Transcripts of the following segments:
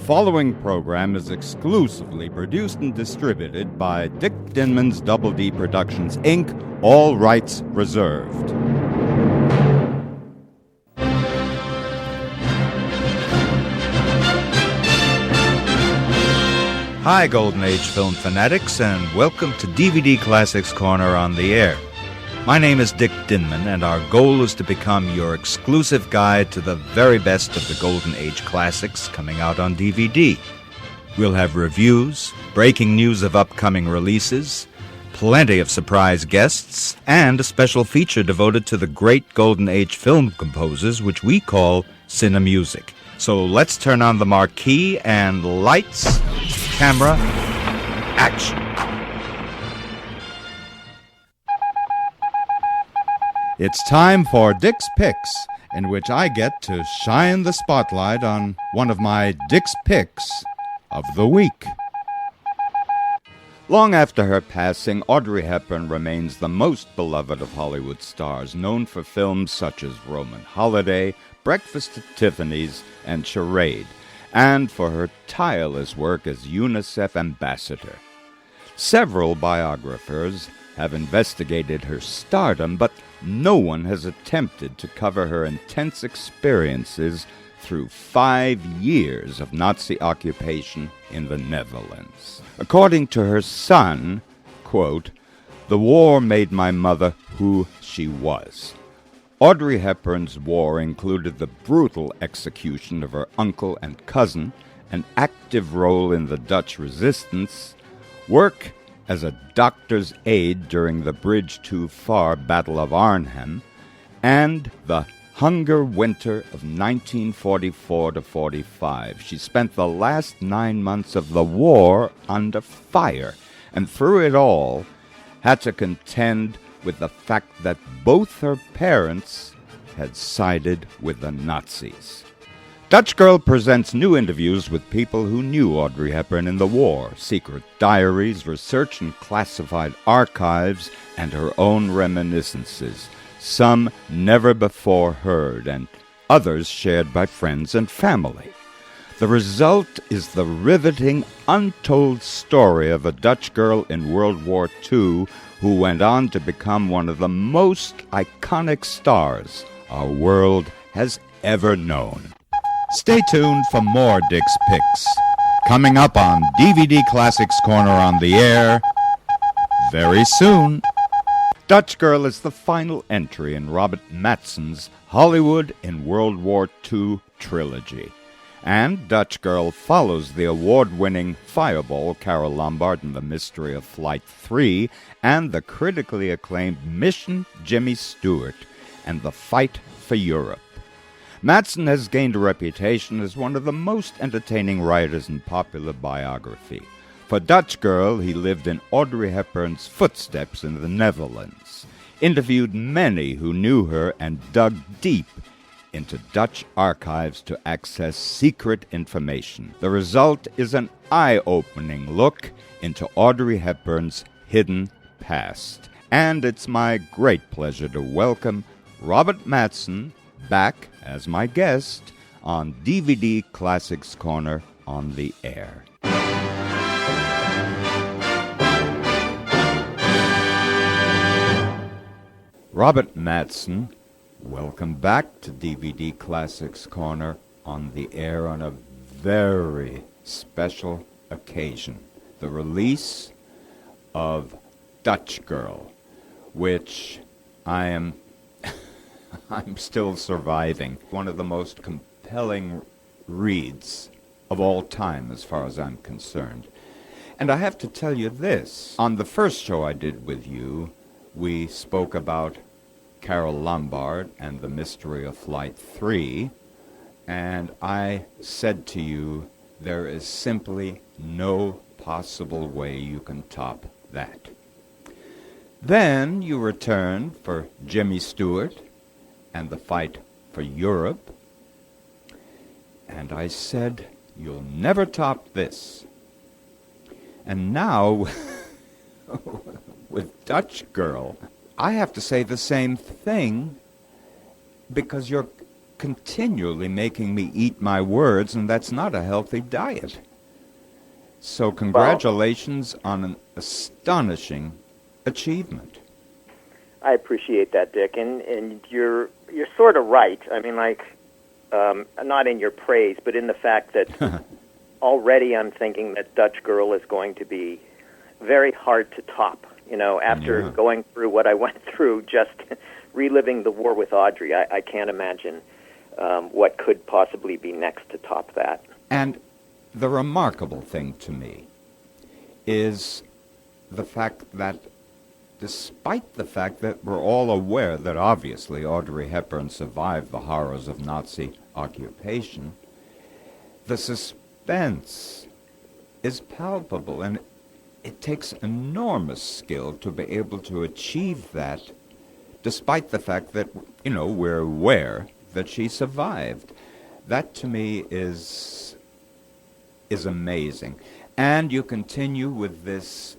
following program is exclusively produced and distributed by Dick Dinman's Double D Productions, Inc., all rights reserved. Hi, Golden Age film fanatics, and welcome to DVD Classics Corner on the Air. My name is Dick Dinman, and our goal is to become your exclusive guide to the very best of the Golden Age classics coming out on DVD. We'll have reviews, breaking news of upcoming releases, plenty of surprise guests, and a special feature devoted to the great Golden Age film composers, which we call Cinemusic. So let's turn on the marquee and lights, camera, action. It's time for Dick's Picks, in which I get to shine the spotlight on one of my Dick's Picks of the week. Long after her passing, Audrey Hepburn remains the most beloved of Hollywood stars, known for films such as Roman Holiday, Breakfast at Tiffany's, and Charade, and for her tireless work as UNICEF ambassador. Several biographers have investigated her stardom, but no one has attempted to cover her intense experiences through 5 years of Nazi occupation in the Netherlands. According to her son, quote, "The war made my mother who she was." Audrey Hepburn's war included the brutal execution of her uncle and cousin, an active role in the Dutch resistance, work as a doctor's aide during the Bridge Too Far Battle of Arnhem, and the Hunger Winter of 1944-45. She spent the last 9 months of the war under fire, and through it all had to contend with the fact that both her parents had sided with the Nazis. Dutch Girl presents new interviews with people who knew Audrey Hepburn in the war, secret diaries, research in classified archives, and her own reminiscences, some never before heard, and others shared by friends and family. The result is the riveting, untold story of a Dutch girl in World War II who went on to become one of the most iconic stars our world has ever known. Stay tuned for more Dick's Picks, coming up on DVD Classics Corner on the Air very soon. Dutch Girl is the final entry in Robert Matzen's Hollywood in World War II trilogy. And Dutch Girl follows the award-winning Fireball Carole Lombard in The Mystery of Flight 3 and the critically acclaimed Mission Jimmy Stewart and The Fight for Europe. Matzen has gained a reputation as one of the most entertaining writers in popular biography. For Dutch Girl, he lived in Audrey Hepburn's footsteps in the Netherlands, interviewed many who knew her, and dug deep into Dutch archives to access secret information. The result is an eye-opening look into Audrey Hepburn's hidden past. And it's my great pleasure to welcome Robert Matzen back as my guest on DVD Classics Corner on the Air. Robert Matzen, welcome back to DVD Classics Corner on the Air on a very special occasion, the release of Dutch Girl, which I'm still surviving. One of the most compelling reads of all time as far as I'm concerned. And I have to tell you this. On the first show I did with you, we spoke about Carole Lombard and The Mystery of Flight 3, and I said to you, there is simply no possible way you can top that. Then you returned for Jimmy Stewart and The Fight for Europe, and I said, you'll never top this. And now, with Dutch Girl, I have to say the same thing, because you're continually making me eat my words, and that's not a healthy diet. So congratulations on an astonishing achievement. I appreciate that, Dick, and you're sort of right. I mean, not in your praise, but in the fact that already I'm thinking that Dutch Girl is going to be very hard to top. After going through what I went through, just reliving the war with Audrey, I can't imagine what could possibly be next to top that. And the remarkable thing to me is the fact that despite the fact that we're all aware that obviously Audrey Hepburn survived the horrors of Nazi occupation, the suspense is palpable, and it takes enormous skill to be able to achieve that, despite the fact that, we're aware that she survived. That, to me, is amazing. And you continue with this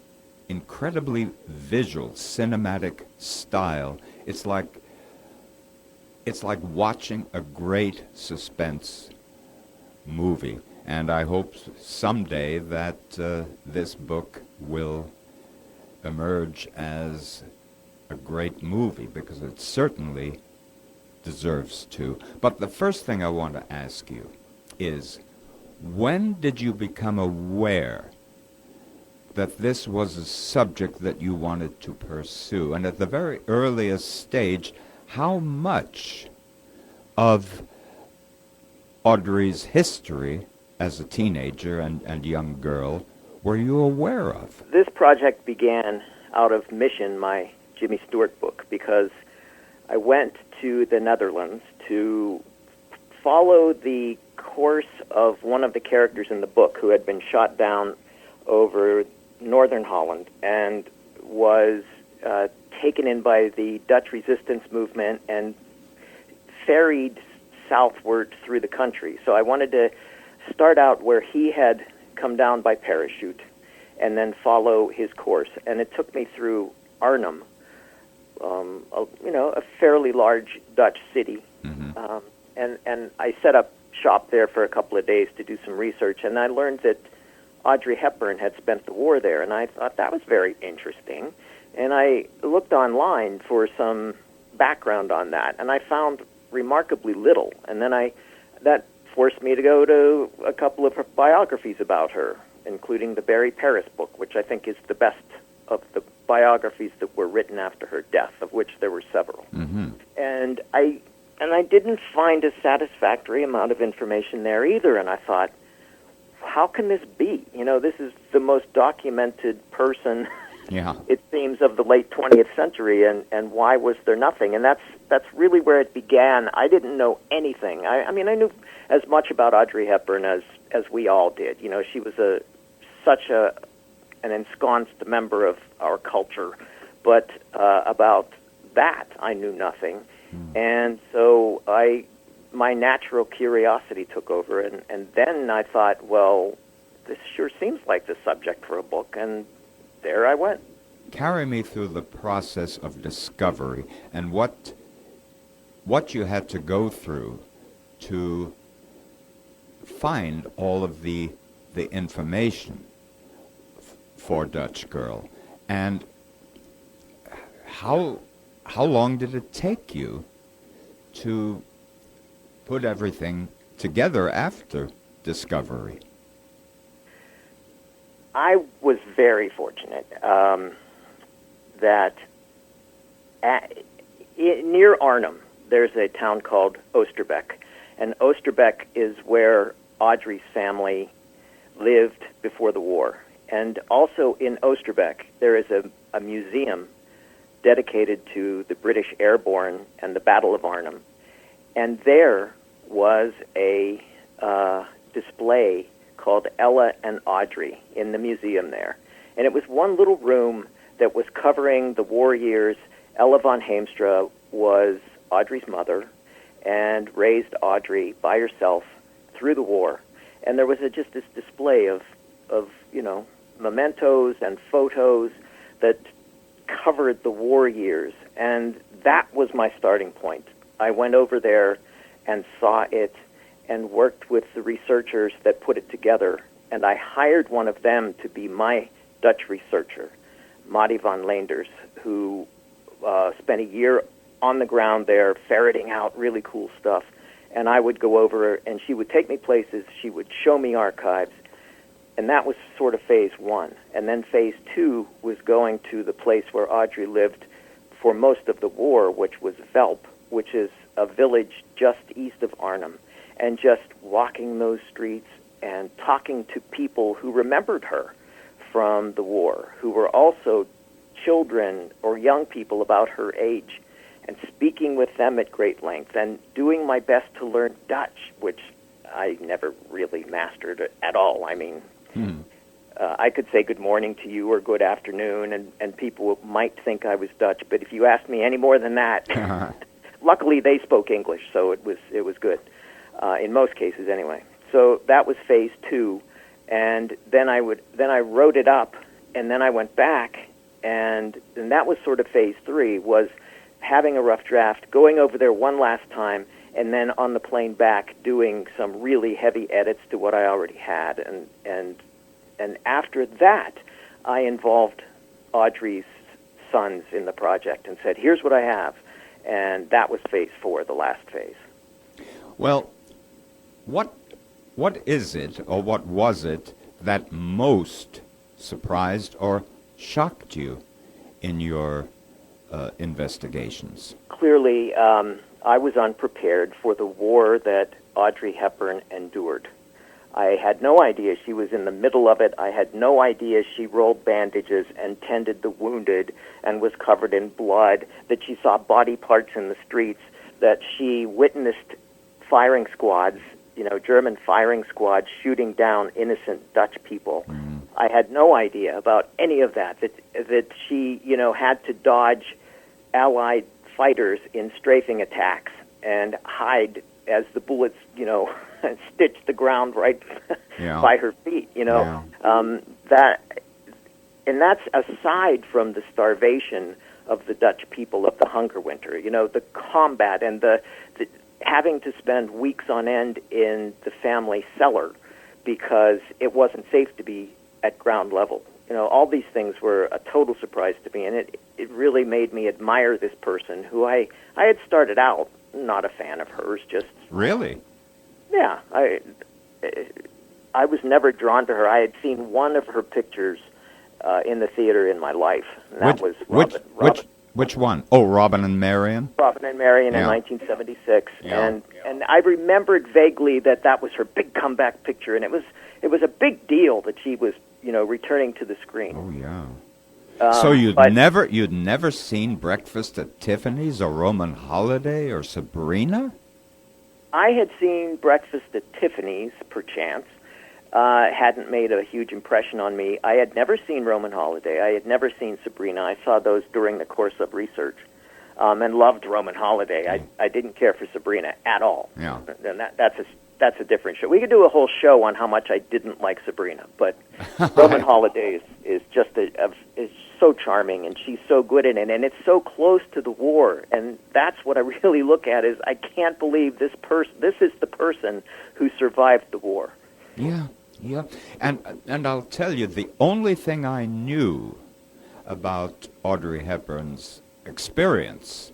incredibly visual, cinematic style. It's like watching a great suspense movie. And I hope someday that this book will emerge as a great movie, because it certainly deserves to. But the first thing I want to ask you is, when did you become aware that this was a subject that you wanted to pursue? And at the very earliest stage, how much of Audrey's history as a teenager and young girl were you aware of? This project began out of Mission, my Jimmy Stewart book, because I went to the Netherlands to follow the course of one of the characters in the book who had been shot down over northern Holland and was taken in by the Dutch resistance movement and ferried southward through the country. So I wanted to start out where he had come down by parachute and then follow his course. And it took me through Arnhem, a fairly large Dutch city. Mm-hmm. And I set up shop there for a couple of days to do some research, and I learned that Audrey Hepburn had spent the war there, and I thought that was very interesting. And I looked online for some background on that, and I found remarkably little. And then that forced me to go to a couple of biographies about her, including the Barry Paris book, which I think is the best of the biographies that were written after her death, of which there were several. Mm-hmm. And I didn't find a satisfactory amount of information there either, and I thought, how can this be? This is the most documented person, it seems, of the late 20th century, and why was there nothing? And that's really where it began. I didn't know anything. I mean, I knew as much about Audrey Hepburn as we all did. She was such an ensconced member of our culture, but about that I knew nothing. And so my natural curiosity took over, and then I thought, well, this sure seems like the subject for a book, and there I went. Carry me through the process of discovery and what you had to go through to find all of the information for Dutch Girl, and how long did it take you to put everything together after discovery? I was very fortunate that near Arnhem, there's a town called Oosterbeek, and Oosterbeek is where Audrey's family lived before the war. And also in Oosterbeek, there is a museum dedicated to the British Airborne and the Battle of Arnhem. And there was a display called Ella and Audrey in the museum there. And it was one little room that was covering the war years. Ella von Heemstra was Audrey's mother and raised Audrey by herself through the war. And there was just this display of mementos and photos that covered the war years, and that was my starting point. I went over there and saw it and worked with the researchers that put it together. And I hired one of them to be my Dutch researcher, Matti van Leenders, who spent a year on the ground there ferreting out really cool stuff. And I would go over, and she would take me places. She would show me archives. And that was sort of phase one. And then phase two was going to the place where Audrey lived for most of the war, which was Velp, which is a village just east of Arnhem, and just walking those streets and talking to people who remembered her from the war, who were also children or young people about her age, and speaking with them at great length, and doing my best to learn Dutch, which I never really mastered at all. I mean, I could say good morning to you or good afternoon, and people might think I was Dutch, but if you asked me any more than that, luckily they spoke English, so it was good, in most cases anyway. So that was phase two, and then I wrote it up, and then I went back, and that was sort of phase three, was having a rough draft, going over there one last time, and then on the plane back doing some really heavy edits to what I already had, and after that, I involved Audrey's sons in the project and said, "Here's what I have," and that was phase four, the last phase. Well, what is it, or what was it, that most surprised or shocked you in your investigations? Clearly, I was unprepared for the war that Audrey Hepburn endured. I had no idea she was in the middle of it. I had no idea she rolled bandages and tended the wounded and was covered in blood, that she saw body parts in the streets, that she witnessed firing squads, German firing squads shooting down innocent Dutch people. I had no idea about any of that she, had to dodge Allied fighters in strafing attacks and hide as the bullets, stitched the ground right by her feet, and that's aside from the starvation of the Dutch people of the Hunger Winter, the combat and the having to spend weeks on end in the family cellar because it wasn't safe to be at ground level. All these things were a total surprise to me, and it really made me admire this person who I had started out not a fan of hers. Just really, yeah. I was never drawn to her. I had seen one of her pictures in the theater in my life, and that was Robin. Which one? Oh, Robin and Marion? Robin and Marion in 1976. And I remembered vaguely that was her big comeback picture, and it was a big deal that she was, returning to the screen. Oh, yeah. So you'd never seen Breakfast at Tiffany's or Roman Holiday or Sabrina? I had seen Breakfast at Tiffany's, perchance. Hadn't made a huge impression on me. I had never seen Roman Holiday. I had never seen Sabrina. I saw those during the course of research, and loved Roman Holiday. I didn't care for Sabrina at all. Yeah. And that's a different show. We could do a whole show on how much I didn't like Sabrina, but Roman Holiday is just is so charming, and she's so good in it, and it's so close to the war, and that's what I really look at. Is I can't believe this is the person who survived the war. Yeah. Yeah, and I'll tell you, the only thing I knew about Audrey Hepburn's experience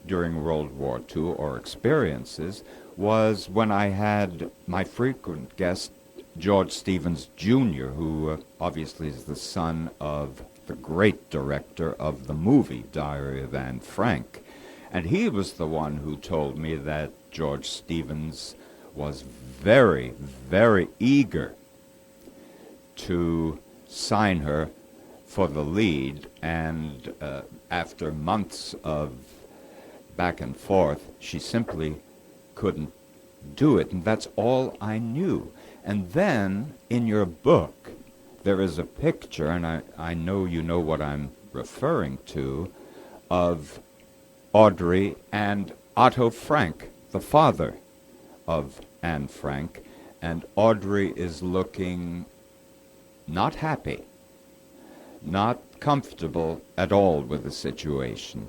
during World War II, or experiences, was when I had my frequent guest, George Stevens Jr., who obviously is the son of the great director of the movie Diary of Anne Frank. And he was the one who told me that George Stevens was very, very eager to sign her for the lead, and after months of back and forth, she simply couldn't do it, and that's all I knew. And then, in your book, there is a picture, and I know you know what I'm referring to, of Audrey and Otto Frank, the father of Anne Frank, and Audrey is looking not happy, not comfortable at all with the situation.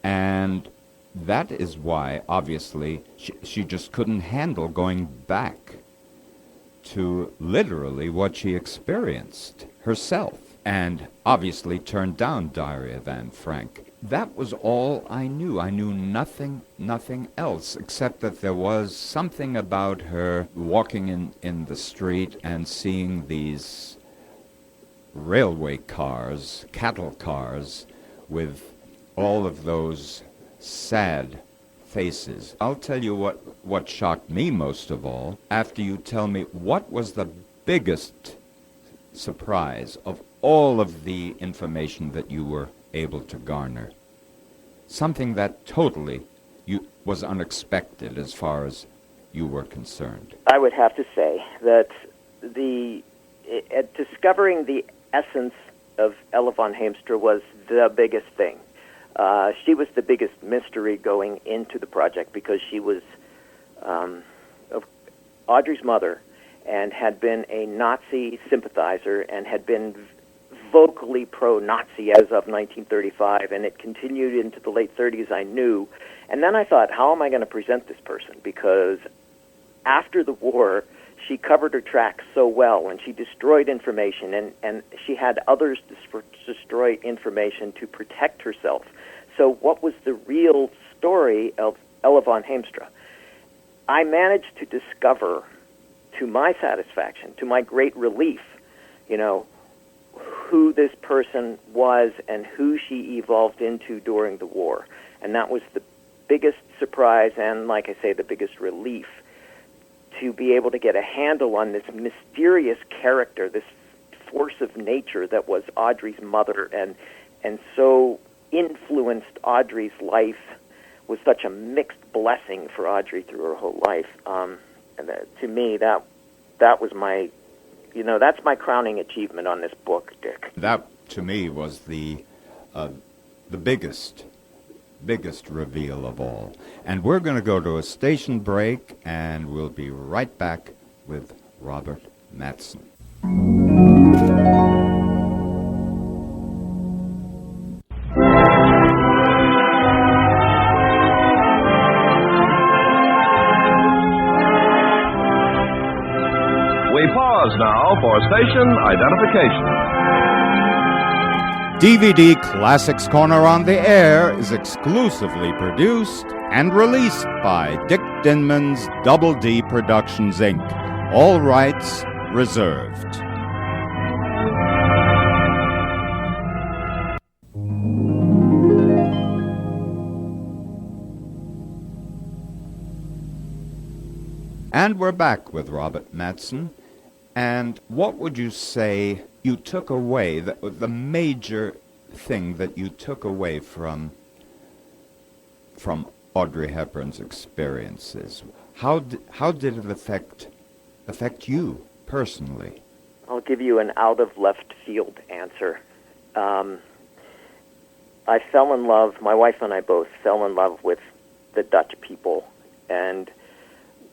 And that is why, obviously, she just couldn't handle going back to literally what she experienced herself, and obviously turned down Diary of Anne Frank. That was all I knew. I knew nothing else, except that there was something about her walking in the street and seeing these railway cars, cattle cars, with all of those sad faces. I'll tell you what shocked me most of all, after you tell me what was the biggest surprise of all of the information that you were able to garner. Something that totally was unexpected as far as you were concerned. I would have to say that discovering the essence of Ella von Heemstra was the biggest thing. She was the biggest mystery going into the project because she was Audrey's mother and had been a Nazi sympathizer and had been vocally pro-Nazi as of 1935, and it continued into the late 30s, I knew. And then I thought, how am I going to present this person? Because after the war, she covered her tracks so well, and she destroyed information, and she had others destroy information to protect herself. So what was the real story of Ella von Heemstra? I managed to discover, to my satisfaction, to my great relief, who this person was and who she evolved into during the war. And that was the biggest surprise and, like I say, the biggest relief, to be able to get a handle on this mysterious character, this force of nature that was Audrey's mother, and so influenced Audrey's life, was such a mixed blessing for Audrey through her whole life. And to me, that was my, that's my crowning achievement on this book, Dick. That, to me, was the biggest reveal of all. And we're going to go to a station break, and we'll be right back with Robert Matzen. We pause now for station identification. DVD Classics Corner on the Air is exclusively produced and released by Dick Dinman's Double D Productions, Inc. All rights reserved. And we're back with Robert Matzen. And what would you say you took away, the major thing that you took away from Audrey Hepburn's experiences? How did it affect you personally? I'll give you an out-of-left-field answer. I fell in love, my wife and I both fell in love with the Dutch people, and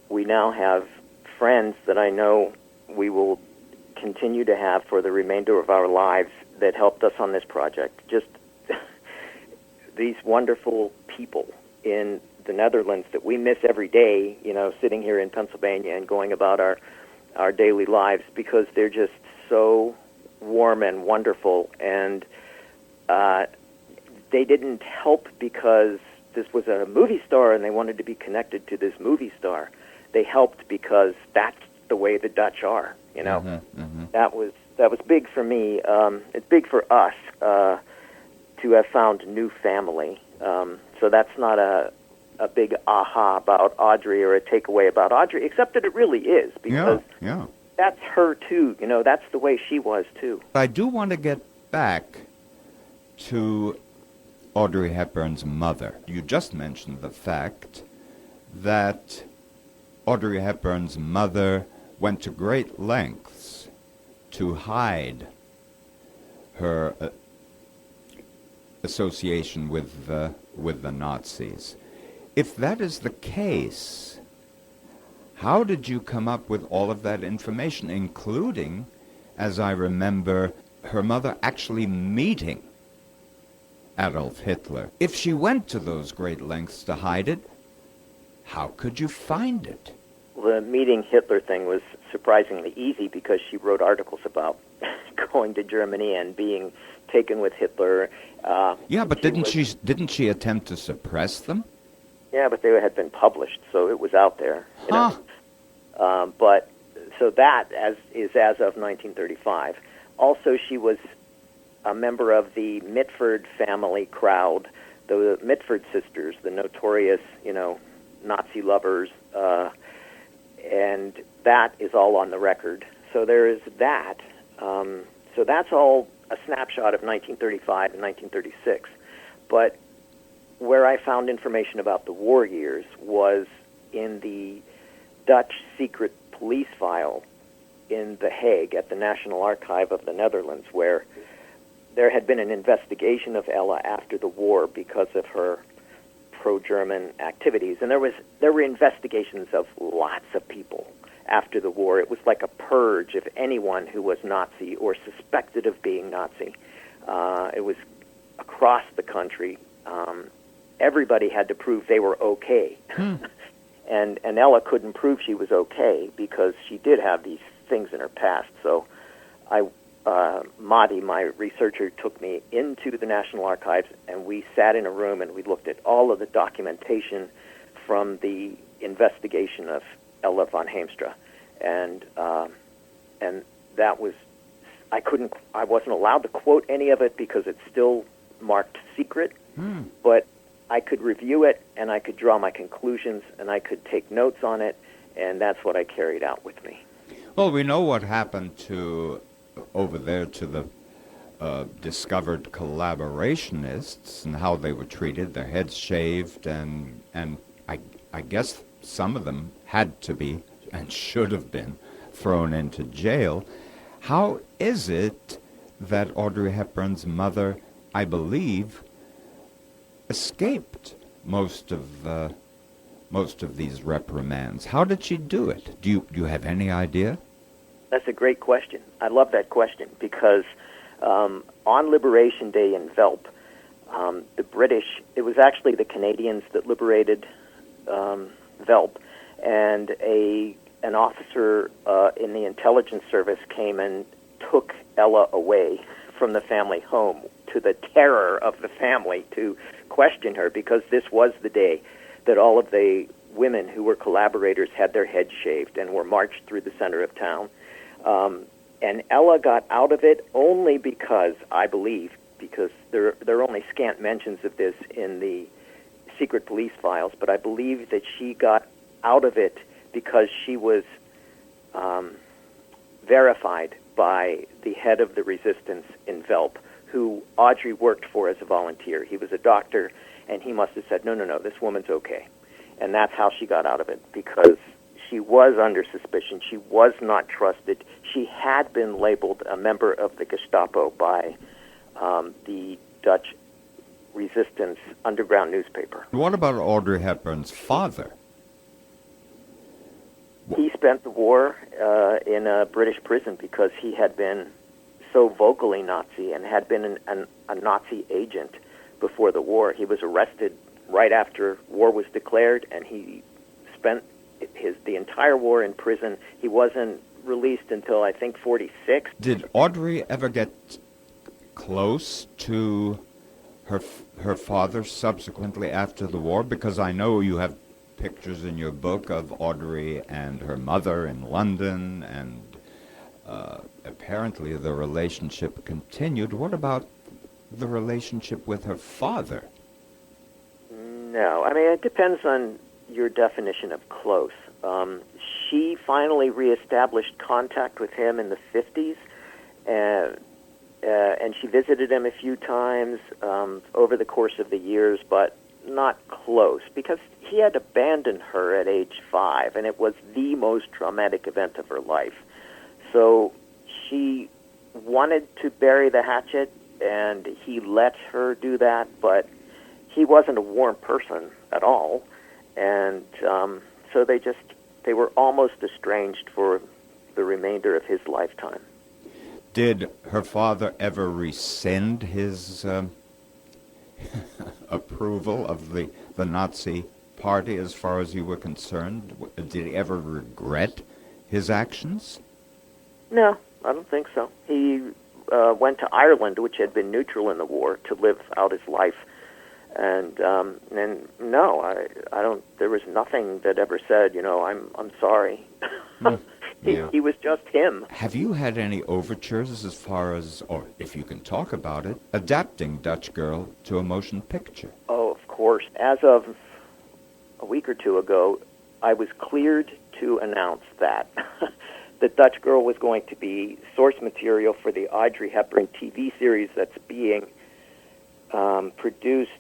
we now have friends that I know we will continue to have for the remainder of our lives that helped us on this project. Just these wonderful people in the Netherlands that we miss every day, sitting here in Pennsylvania and going about our daily lives, because they're just so warm and wonderful. And they didn't help because this was a movie star and they wanted to be connected to this movie star. They helped because that's the way the Dutch are, That was big for me. It's big for us to have found a new family. So that's not a big aha about Audrey or a takeaway about Audrey, except that it really is, because that's her too. That's the way she was too. I do want to get back to Audrey Hepburn's mother. You just mentioned the fact that Audrey Hepburn's mother went to great lengths to hide her association with the Nazis. If that is the case, how did you come up with all of that information, including, as I remember, her mother actually meeting Adolf Hitler. If she went to those great lengths to hide it, how could you find it? The meeting Hitler thing was surprisingly easy because she wrote articles about going to Germany and being taken with Hitler. Yeah, but didn't she attempt to suppress them? Yeah, but they had been published, so it was out there. You Huh. know? But so that is as of 1935. Also, she was a member of the Mitford family crowd, the Mitford sisters, the notorious, Nazi lovers, and that is all on the record. So there is that. So that's all a snapshot of 1935 and 1936. But where I found information about the war years was in the Dutch secret police file in The Hague at the National Archive of the Netherlands, where there had been an investigation of Ella after the war because of her pro-German activities, and there were investigations of lots of people after the war. It was like a purge of anyone who was Nazi or suspected of being Nazi. It was across the country. Everybody had to prove they were okay. And Ella couldn't prove she was okay because she did have these things in her past. So Madi, my researcher, took me into the National Archives, and we sat in a room and we looked at all of the documentation from the investigation of Ella von Heemstra, and that was I wasn't allowed to quote any of it because it's still marked secret, but I could review it and I could draw my conclusions and I could take notes on it, and that's what I carried out with me. Well, we know what happened over there to the discovered collaborationists and how they were treated, their heads shaved, and I guess some of them had to be and should have been thrown into jail. How is it that Audrey Hepburn's mother, I believe, escaped most of these reprimands? How did she do it? Do you have any idea? That's a great question. I love that question because on Liberation Day in Velp, the British, it was actually the Canadians that liberated Velp, and an officer in the intelligence service came and took Ella away from the family home, to the terror of the family, to question her, because this was the day that all of the women who were collaborators had their heads shaved and were marched through the center of town. And Ella got out of it only because, I believe, because there are only scant mentions of this in the secret police files, but I believe that she got out of it because she was verified by the head of the resistance in Velp, who Audrey worked for as a volunteer. He was a doctor, and he must have said, no, this woman's okay. And that's how she got out of it, because she was under suspicion. She was not trusted. She had been labeled a member of the Gestapo by the Dutch resistance underground newspaper. What about Audrey Hepburn's father? He spent the war in a British prison because he had been so vocally Nazi and had been a Nazi agent before the war. He was arrested right after war was declared, and he spent the entire war in prison. He wasn't released until, I think, 46. Did Audrey ever get close to her father subsequently after the war? Because I know you have pictures in your book of Audrey and her mother in London, and apparently the relationship continued. What about the relationship with her father? No, I mean, it depends on your definition of close. She finally reestablished contact with him in the 50s, and she visited him a few times over the course of the years, but not close, because he had abandoned her at age 5, and it was the most traumatic event of her life. So she wanted to bury the hatchet, and he let her do that, but he wasn't a warm person at all, and so they were almost estranged for the remainder of his lifetime. Did her father ever rescind his approval of the Nazi Party as far as you were concerned? Did he ever regret his actions? No, I don't think so. He went to Ireland, which had been neutral in the war, to live out his life. And no, I don't. There was nothing that ever said, I'm sorry. He was just him. Have you had any overtures as far as, or if you can talk about it, adapting Dutch Girl to a motion picture? Oh, of course. As of a week or two ago, I was cleared to announce that that Dutch Girl was going to be source material for the Audrey Hepburn TV series that's being produced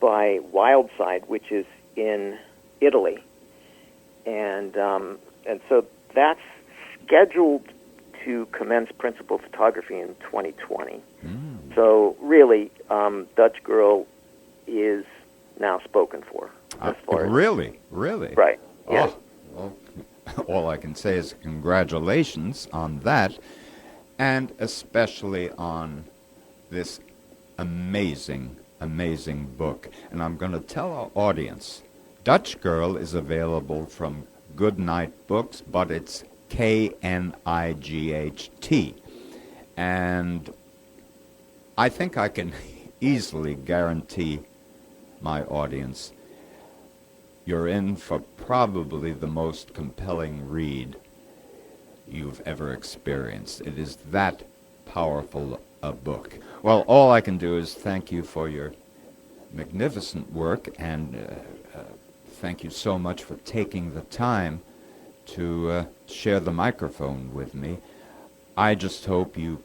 by Wildside, which is in Italy, and so that's scheduled to commence principal photography in 2020. So really, Dutch Girl is now spoken for. As far really? Right. Yeah. Oh, well, all I can say is congratulations on that, and especially on this amazing book. And I'm going to tell our audience, Dutch Girl is available from Goodnight Books, but it's Knight. And I think I can easily guarantee my audience you're in for probably the most compelling read you've ever experienced. It is that powerful a book. Well, all I can do is thank you for your magnificent work, and thank you so much for taking the time to share the microphone with me. I just hope you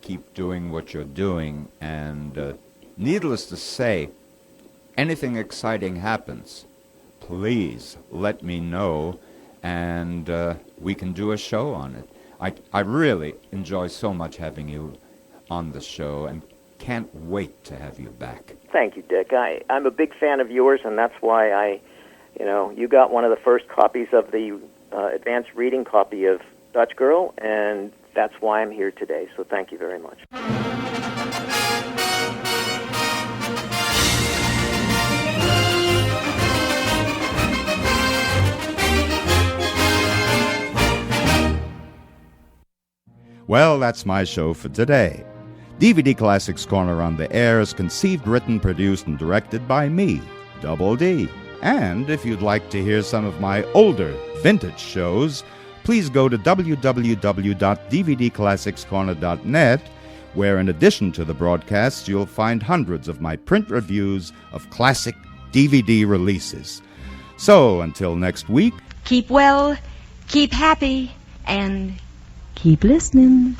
keep doing what you're doing, and needless to say, anything exciting happens, please let me know, and we can do a show on it. I really enjoy so much having you on the show, and can't wait to have you back. Thank you, Dick. I'm a big fan of yours, and that's why you got one of the first copies of the advanced reading copy of Dutch Girl, and that's why I'm here today. So thank you very much. Well, that's my show for today. DVD Classics Corner on the Air is conceived, written, produced, and directed by me, Double D. And if you'd like to hear some of my older vintage shows, please go to www.dvdclassicscorner.net, where in addition to the broadcasts, you'll find hundreds of my print reviews of classic DVD releases. So, until next week, keep well, keep happy, and keep listening.